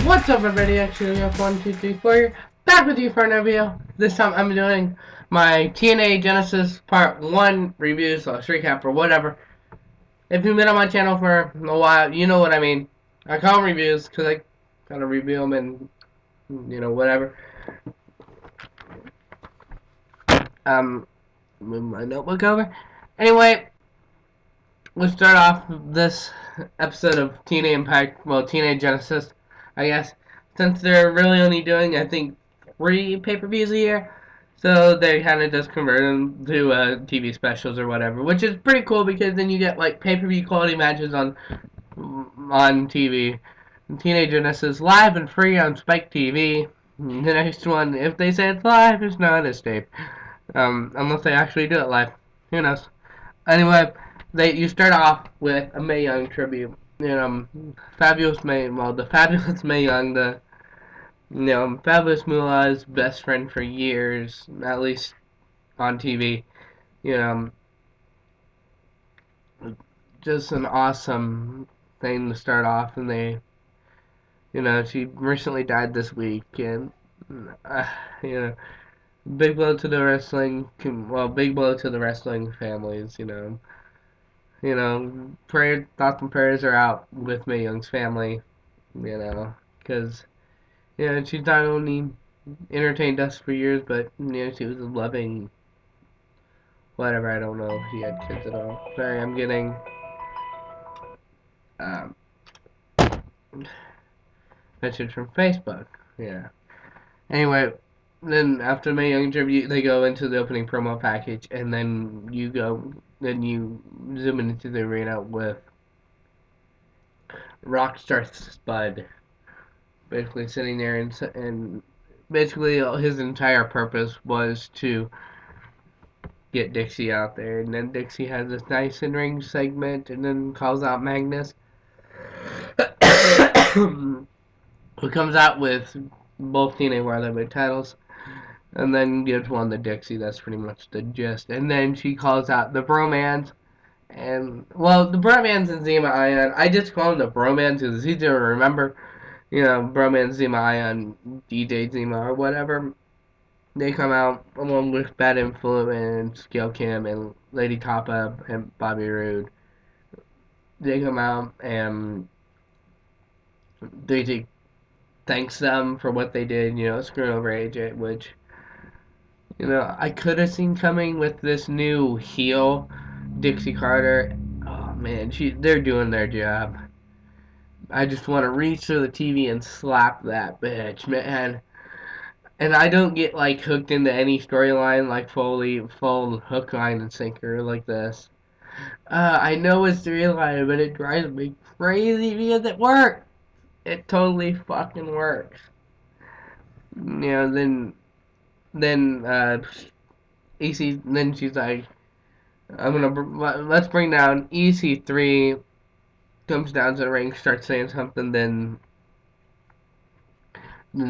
What's up, everybody? Actually, we 1, 2, 3, 4 back with you for another video. This time I'm doing my TNA Genesis Part 1 review / recap or whatever. If you've been on my channel for a while, you know what I mean. I call them reviews because I kind of review them and, whatever. Move my notebook over. Anyway, let's start off this episode of TNA Impact, well, TNA Genesis, I guess, since they're really only doing, I think, 3 pay-per-views a year, so they kind of just convert them to TV specials or whatever, which is pretty cool because then you get, like, pay-per-view quality matches on TV. TNA Genesis live and free on Spike TV. The next one, if they say it's live, it's not, it's taped. Unless they actually do it live. Who knows? Anyway, you start off with a Mae Young tribute. Fabulous Mae, well, the fabulous Mae Young, Fabulous Moolah's best friend for years, at least on TV. Just an awesome thing to start off, and she recently died this week, and, big blow to the wrestling, big blow to the wrestling families, thoughts and prayers are out with Mae Young's family, because, she's not only entertained us for years, but, she was a loving, whatever, I don't know if she had kids at all. Sorry, I'm getting, message from Facebook, yeah. Anyway, then after Mae Young tribute, they go into the opening promo package, and then you zoom into the arena with Rockstar Spud, basically sitting there, and basically his entire purpose was to get Dixie out there, and then Dixie has this nice in-ring segment, and then calls out Magnus, who comes out with both TNA World Heavyweight titles, and then gives one to Dixie. That's pretty much the gist. And then she calls out the Bromance, and, well, the Bromance and Zima Ion, I just call them the Bromance because it's easier to remember. Bromance, Zima Ion, DJ Zima, or whatever. They come out along with Bad Influence, Gail Kim, and Lady Tapa, and Bobby Roode. They come out, and DJ thanks them for what they did, screwing over AJ, which, I could have seen coming with this new heel, Dixie Carter. Oh, man, they're doing their job. I just want to reach through the TV and slap that bitch, man. And I don't get, like, hooked into any storyline like Foley, full hook, line, and sinker like this. I know it's storyline, but it drives me crazy because it works. It totally fucking works. Then then she's like, let's bring down EC3, comes down to the ring, starts saying something, then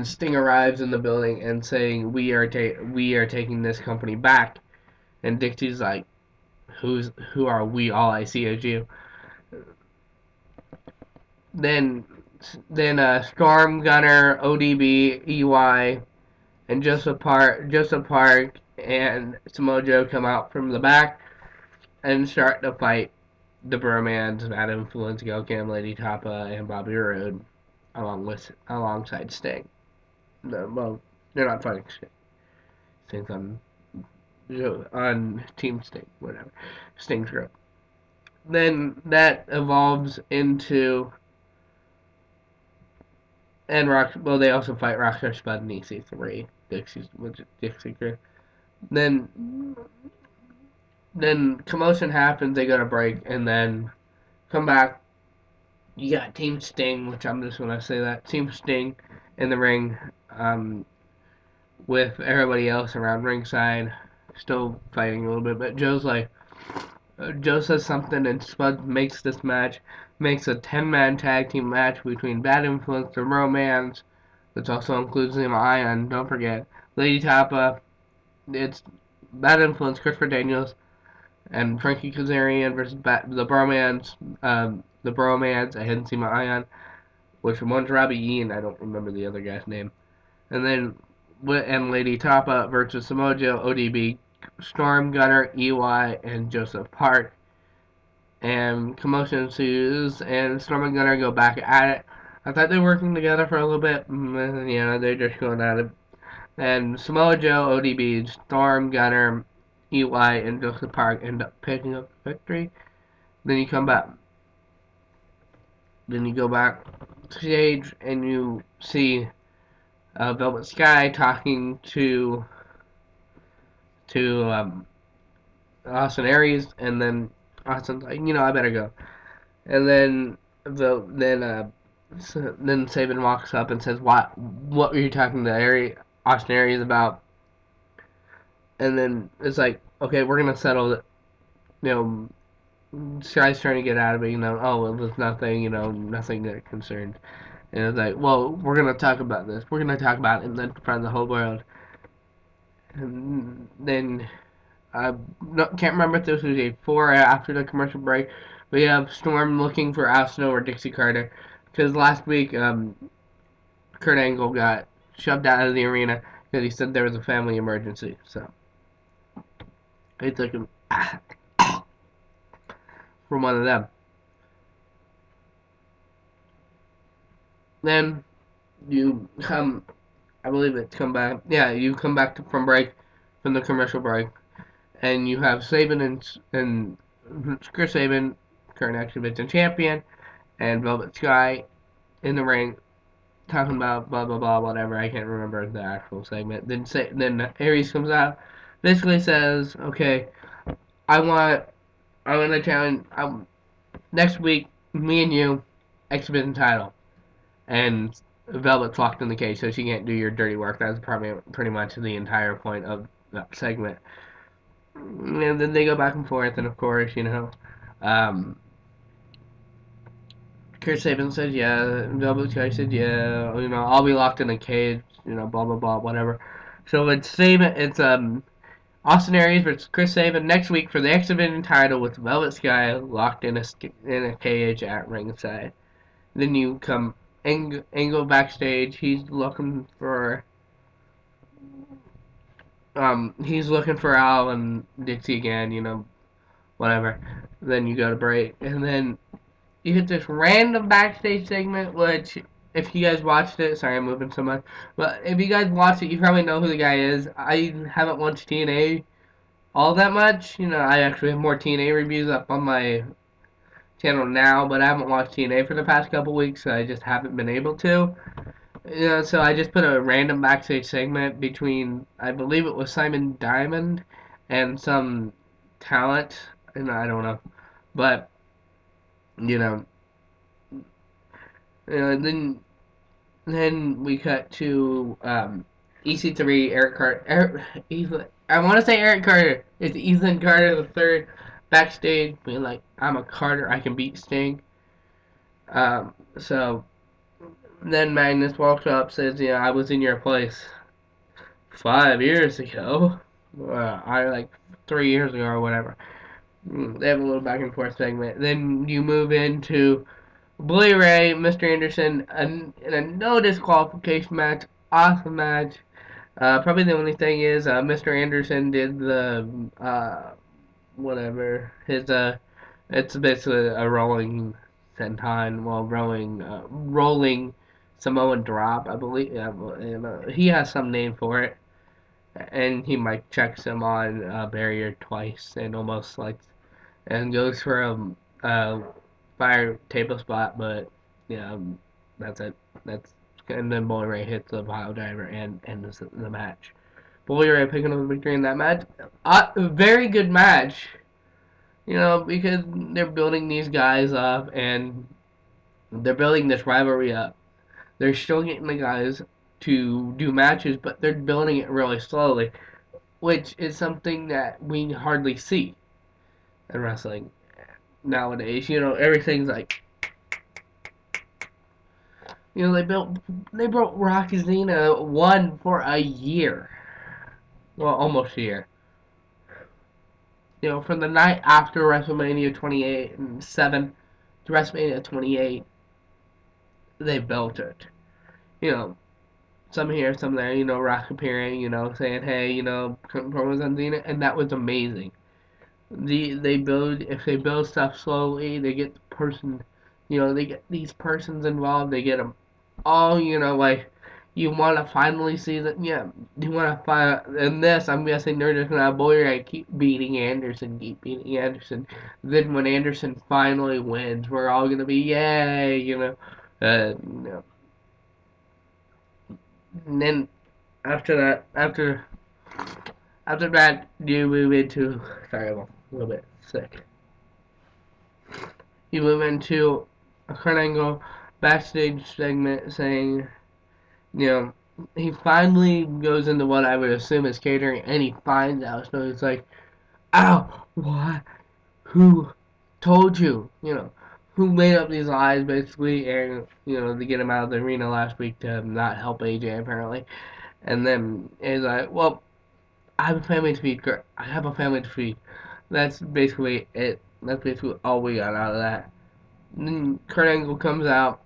Sting arrives in the building and saying, we are taking this company back, and Dixie's like, who are we? All I see is you. Then Storm, Gunner, ODB, EY, and Joseph Park and Samoa Joe come out from the back and start to fight the Bromance, Bad Influence, Gail Kim, Lady Tapa, and Bobby Roode, alongside Sting. Well, they're not fighting Sting. Sting's on Team Sting, whatever. Sting's group. Then that evolves into, and they also fight Rockstar Spud and EC3, Dixie group. Then commotion happens, they go to break, and then come back. You got Team Sting, which I'm just going to say that. Team Sting in the ring, with everybody else around ringside, still fighting a little bit. But Joe says something, and Spud makes a 10-man tag team match between Bad Influence and Bromance, which also includes Zima Ion, don't forget. Lady Tapa, it's Bad Influence, Christopher Daniels, and Frankie Kazarian versus the Bromance, and Zima Ion. which one's Robbie E, and I don't remember the other guy's name. And then and Lady Tapa versus Samoa Joe, ODB, Storm, Gunner, EY, and Joseph Park. And commotion ensues, and Storm and Gunner go back at it. I thought they were working together for a little bit. They're just going at it. And Samoa Joe, ODB, Storm, Gunner, EY, and Joseph Park end up picking up the victory. Then you come back. Then you go back stage and you see Velvet Sky talking to Austin Aries, and then Austin's like, I better go. And then then Sabin walks up and says, What were you talking to Austin Aries about?" And then it's like, "Okay, we're gonna settle it." You Sky's trying to get out of it. Oh, it was nothing. Nothing that concerned. And it's like, "Well, we're gonna talk about this. We're gonna talk about it in front of the whole world." And then I can't remember if this was before or after the commercial break. We have Storm looking for Al Snow or Dixie Carter, because last week Kurt Angle got shoved out of the arena because he said there was a family emergency. So he took him from one of them. Then you come, I believe it's come back. Yeah, you come back from break, from the commercial break, and you have Sabin and Chris Sabin, current Activision champion, and Velvet Sky in the ring talking about blah blah blah whatever. I can't remember the actual segment. Then Aries comes out, basically says, "Okay, I want to challenge next week, me and you, Exhibition title." And Velvet's locked in the cage, so she can't do your dirty work. That's probably pretty much the entire point of that segment. And then they go back and forth, and of course, um, Chris Sabin said yeah, Velvet Sky said yeah, I'll be locked in a cage, blah blah blah, whatever. So it's Austin Aries versus Chris Sabin next week for the X Division title with Velvet Sky locked in a cage at ringside. Then you come Angle backstage. He's looking for Al and Dixie again. Whatever. Then you go to break, and then you hit this random backstage segment, which, if you guys watched it, sorry I'm moving so much, but if you guys watched it, you probably know who the guy is. I haven't watched TNA all that much. I actually have more TNA reviews up on my channel now, but I haven't watched TNA for the past couple weeks, so I just haven't been able to. So I just put a random backstage segment between, I believe it was Simon Diamond and some talent, and I don't know, but you know, then we cut to EC3, Eric Carter. I want to say Eric Carter. It's Ethan Carter the third backstage, being like, "I'm a Carter. I can beat Sting." So then Magnus walks up, says, "Yeah, I was in your place 5 years ago. I like 3 years ago or whatever." They have a little back and forth segment. Then you move into Bully Ray, Mr. Anderson, in a no disqualification match. Awesome match. Probably the only thing is Mr. Anderson did the whatever his it's basically a rolling senton, well rolling Samoan drop, I believe. Yeah, he has some name for it, and he might checks him on barrier twice and almost like and goes for a fire table spot, but yeah, that's it. That's and then Bully Ray hits the pile driver and ends the match. Bully Ray picking up the victory in that match. A very good match, because they're building these guys up and they're building this rivalry up. They're still getting the guys to do matches, but they're building it really slowly, which is something that we hardly see in wrestling nowadays. Everything's like, they built Rockzina one for a year, well, almost a year. From the night after WrestleMania 28 and 7 to WrestleMania 28, they built it. You know, some here, some there. You know, Rock appearing. You know, saying, "Hey, you know, promos on Xena," and that was amazing. They build if they build stuff slowly, they get the person, you know, they get these persons involved. They get them all, you know, like you want to finally see that. Yeah, you want to find in this. I'm guessing they're just gonna boy right keep beating Anderson, keep beating Anderson. Then when Anderson finally wins, we're all gonna be yay, you know. You know. And then after that, after that, you move into. Sorry, I'm a little bit sick. You move into a Kurt Angle backstage segment saying, you know, he finally goes into what I would assume is catering, and he finds out. So it's like, ow, what? Who told you? You know, who made up these lies, basically, and, you know, to get him out of the arena last week to not help AJ, apparently. And then he's like, well, I have a family to feed, Kurt. I have a family to feed. That's basically it. That's basically all we got out of that. And then Kurt Angle comes out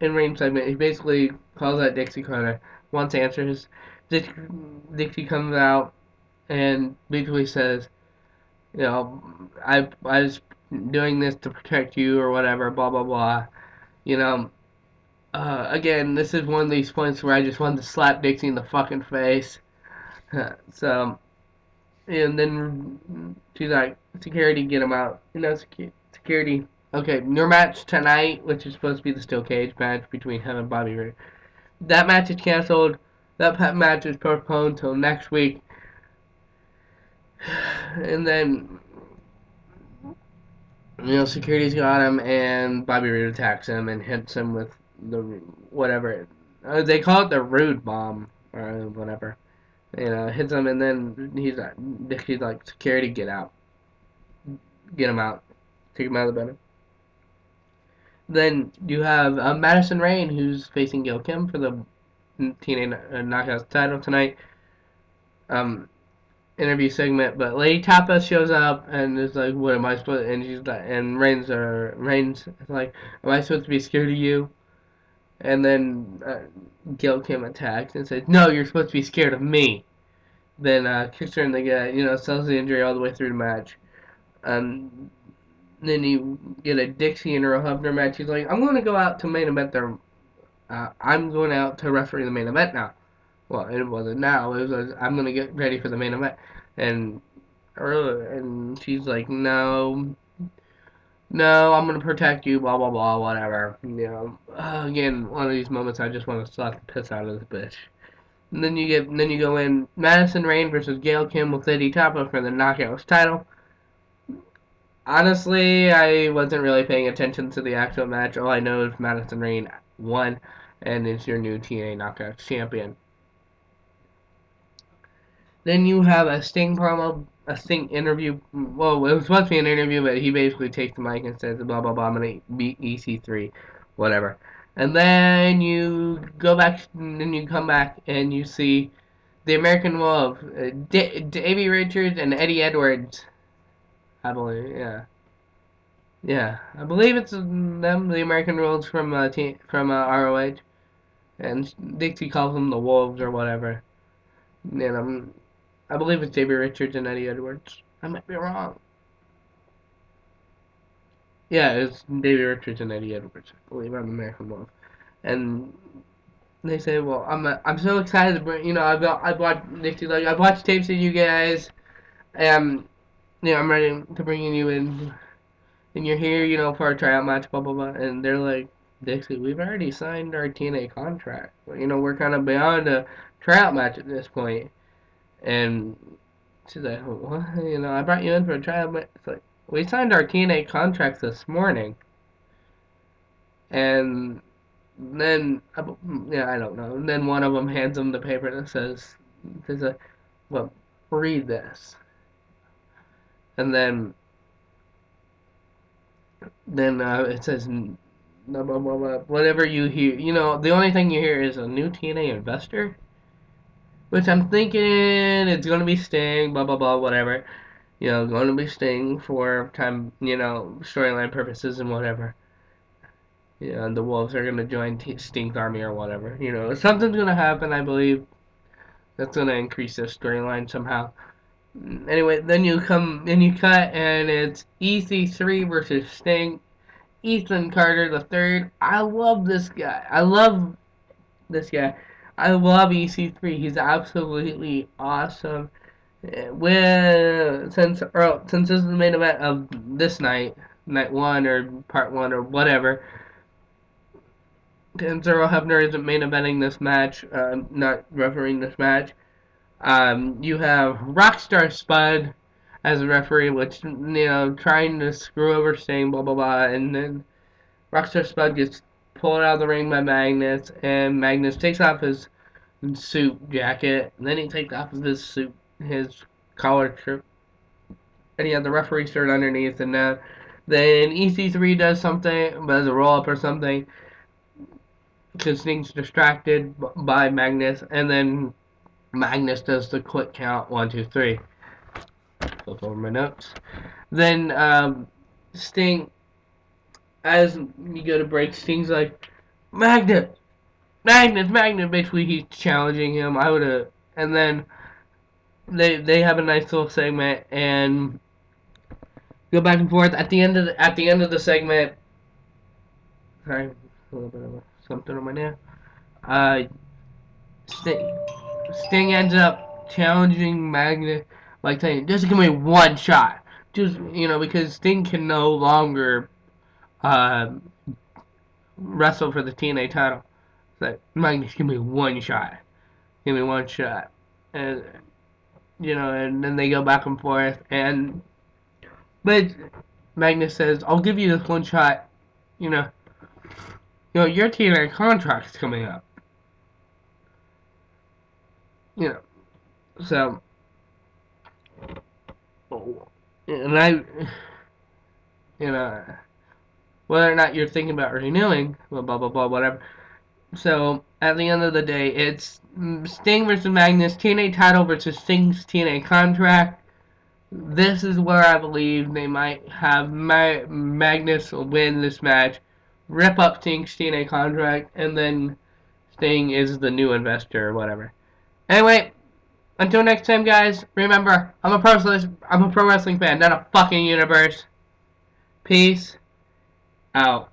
in range segment. He basically calls out Dixie Carter, wants answers. Dixie comes out and basically says, you know, I was doing this to protect you or whatever, blah blah blah. You know, again, this is one of these points where I just wanted to slap Dixie in the fucking face. So, and then she's like, security, get him out. You know, security. Okay, your match tonight, which is supposed to be the steel cage match between him and Bobby Roode. That match is canceled. That match is postponed till next week. And then, you know, security's got him, and Bobby Roode attacks him and hits him with the whatever. They call it the Roode bomb or whatever. You know, hits him, and then he's like, security, get out, get him out, take him out of the building. Then you have Madison Rayne, who's facing Gil Kim for the TNA Knockouts title tonight. Interview segment, but Lady Tapa shows up and is like, "What am I supposed?" And she's like, and Reigns is like, "Am I supposed to be scared of you?" And then Gil Kim attacks and says, "No, you're supposed to be scared of me." Then kicks her in the gut, you know, sells the injury all the way through the match. Then you get a Dixie and Earl Hebner match. He's like, "I'm going to go out to main event there. I'm going out to referee the main event now." Well, it wasn't now. It was I'm gonna get ready for the main event, and she's like, no, no, I'm gonna protect you, blah blah blah, whatever. You know, again, one of these moments I just want to slap the piss out of this bitch. And then you go in Madison Rayne versus Gail Kim with Lady Tapa for the Knockouts title. Honestly, I wasn't really paying attention to the actual match. All I know is Madison Rayne won, and is your new TNA Knockouts champion. Then you have a Sting promo, a Sting interview. Well, it was supposed to be an interview, but he basically takes the mic and says, blah, blah, blah, I'm going to beat EC3, whatever. And then you go back, and then you come back, and you see the American Wolf, Davey Richards and Eddie Edwards, I believe, yeah. Yeah, I believe it's them, the American Wolves from ROH, and Dixie calls them the Wolves or whatever. And I believe it's Davey Richards and Eddie Edwards. I might be wrong. Yeah, it's Davey Richards and Eddie Edwards. I believe I'm American Wolf. And they say, well, I'm so excited. But, you know, I've watched Dixie, like I've watched tapes of you guys. And you know, I'm ready to bring you in, and you're here, you know, for a tryout match, blah blah blah. And they're like, Dixie, we've already signed our TNA contract. You know, we're kind of beyond a tryout match at this point. And she's like, what? You know, I brought you in for a trial, but it's like, we signed our TNA contracts this morning. And then, yeah, I don't know. And then one of them hands them the paper that says, well, read this. And then it says, blah, blah, blah, blah, whatever you hear. You know, the only thing you hear is a new TNA investor, which I'm thinking it's going to be Sting, blah, blah, blah, whatever. You know, going to be Sting for time, you know, storyline purposes and whatever. and the Wolves are gonna join Sting's army or whatever. Something's gonna happen, I believe. That's gonna increase the storyline somehow. Anyway, then you cut, and it's EC3 versus Sting. Ethan Carter the third. I love this guy. I love this guy. I love EC3. He's absolutely awesome. Since this is the main event of this night one or part one or whatever, and Earl Hebner isn't main eventing this match, not refereeing this match. You have Rockstar Spud as a referee, which trying to screw over Sting, blah blah blah, and then Rockstar Spud gets pulled out of the ring by Magnus, and Magnus takes off his suit jacket, and then he takes off his collar shirt, and he had the referee shirt underneath, and then EC3 does something, does a roll up or something, because Sting's distracted by Magnus, and then Magnus does the quick count, 1, 2, 3. Flip over my notes. Then Sting, as you go to break, Sting's like, Magnus. Basically, he's challenging him. And then they have a nice little segment and go back and forth. At the end of the segment, sorry, a little bit of something on my nail. Sting ends up challenging Magnus, like saying, "Just give me one shot." Just because Sting can no longer wrestle for the TNA title. It's like, Magnus, give me one shot. Give me one shot. And and then they go back and forth, but Magnus says, "I'll give you this one shot. Your TNA contract's coming up. So, and whether or not you're thinking about renewing, blah blah blah blah, whatever. So at the end of the day, it's Sting versus Magnus, TNA title versus Sting's TNA contract. This is where I believe they might have Magnus win this match, rip up Sting's TNA contract, and then Sting is the new investor or whatever. Anyway, until next time, guys, remember, I'm a pro wrestling fan, not a fucking universe. Peace out.